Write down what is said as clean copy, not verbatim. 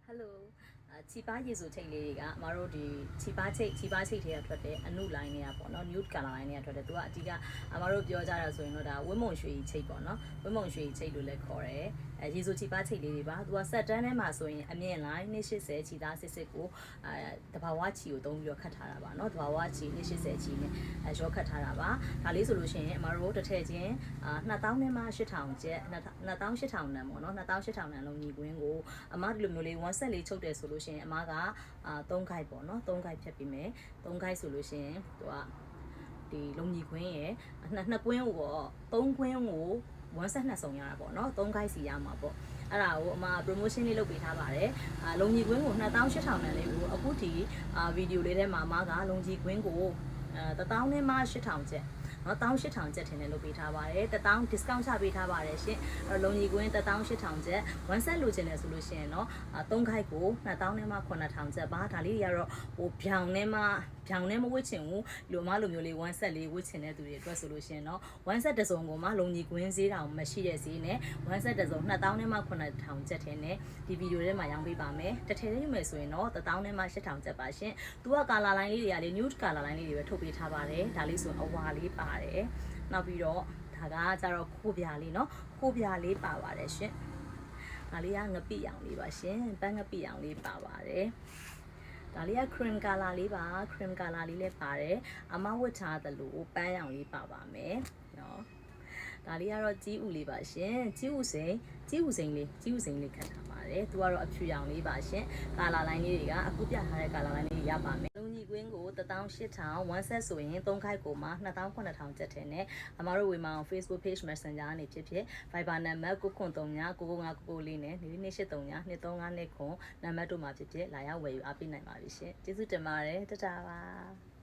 Hello ချီပါရေဆိုချိတ်လေးတွေကအမတို့ဒီချီပါချိတ်တွေကထွက်တဲ့အနုလိုင်းတွေကပေါ့နော် nude color line တွေကထွက်တယ်သူကအဓိကအမတို့ပြောကြတာဆိုရင်တော့ဒါဝင်းမုံရွှေချိတ်ပေါ့နော်ဝင်းမုံရွှေချိတ်လို့လည်းခေါ်တယ်ရေဆိုချီပါချိတ်လေးတွေပါသူကဆက်တန်းထဲမှာဆိုရင်အမြင့် line 280ချီသားစစ်ကိုတဘာဝချီကိုသုံးပြီးတော့ခတ်ထားတာပါနော်တဘာဝချီ280ချီနဲ့ရောခတ်ထားတာပါဒါလေးဆိုလို့ရှိရင်အမတို့တစ်ထည့်ချင်း2000နဲ့မှ8000ကျပ်2800နံပေါ့နော်2800နံလုံးညီကွင်းကိုအမဒီလိုမျိုးလေး1ဆက်လေးချုပ်တယ်ဆိုလို့ရှိရင်အမက3ခိုက်ပေါ့နော်3ခိုက်ဖြတ်ပြီးမယ်3ခိုက်ဆိုလို့ရှိရင်သူကဒီလုံညီခွင်းရယ်နှစ်ကွင်းကိုပေါ့3ခွင်းကို1ဆက်2ဆောင်ရတာပေါ့နော်3ခိုက်စီရမှာပေါ့အဲ့ဒါကိုအမ promotion လေးလုပ်ပေးထားပါတယ်လုံညီခွင်းကို2800နံလေးကိုအခုဒီဗီဒီယိုလေးထဲမှာအမကလုံညီခွင်းကို1000နဲ့မှ8000ကျပ်နော်18000ကျပ်ထင်တယ်လုပ်ပေးထားပါတယ်1000 discount ချပေးထားပါတယ်ရှင်အဲ့လုံကြီးကွင်း18000ကျပ်1 set လိုချင်တယ်ဆိုလို့ရှိရင်တော့3ခိုက်ကို2000နဲ့မှ9000ကျပ်ပါဒါလေးတွေကတော့ဟိုဖြောင်နဲ့မဝစ်ချင်ဘူးလိုမလိုမျိုးလေး1 set လေးဝစ်ချင်တဲ့သူတွေအတွက်ဆိုလို့ရှိရင်တော့1 set တစ်စုံကိုမှလုံကြီးကွင်းဈေးတောင်မရှိတဲ့ဈေးနဲ့1 set တစ်စုံ2000နဲ့မှ9000ကျပ်ထင်တယ်ဒီဗီဒီယိုထဲမှာရောင်းပေးပါမယ်တစ်ထည်လေးယူမယ်ဆိုရင်တော့1000နဲ့မှ8000ကျပ်ပါရှင်သူက color line လေးတွေကလေ nude color line လေးတွေပဲထုတ်ပေးထားပါတယ်ဒါလေးဆိုအဝါလေးပါတယ်နောက်ပြီးတော့ဒါကကြတော့ခိုးပြားလေးเนาะခိုးပြားလေးပါပါတယ်ရှင်ဒါလေးကငပိရောင်လေးပါရှင်ပန်းငပိရောင်လေးပါပါတယ်ဒါလေးက cream color လေးပါ cream color လေးလည်းပါတယ်အမဝတ်ထားသလိုပန်းရောင်လေးပါပါမယ်เนาะဒါလေးကတော့ကြီးဥလေးပါရှင်ကြီးဥစိန်လေးခတ်ထားပါတယ်သူကတော့အဖြူရောင်လေးပါရှင်ကာလာလိုင်းလေးတွေကအခုပြထားတဲ့ကာလာလိုင်းလေးတွေရပါမယ်လုံကြီးကွင်းကို18000 1 set ဆိုရင်3ခိုက်ကိုမှ29000ကျပ်ထင်နဲ့အမတို့ဝေမောင် Facebook page messenger ကနေဖြစ်Viber နံပါတ်9939999နဲ့4283 235နဲ့ခွန်နံပါတ်တို့မှာဖြစ်လာရောက်ဝယ်ယူအားပေးနိုင်ပါပြီရှင်ကျေးဇူးတင်ပါတယ်တတားပါ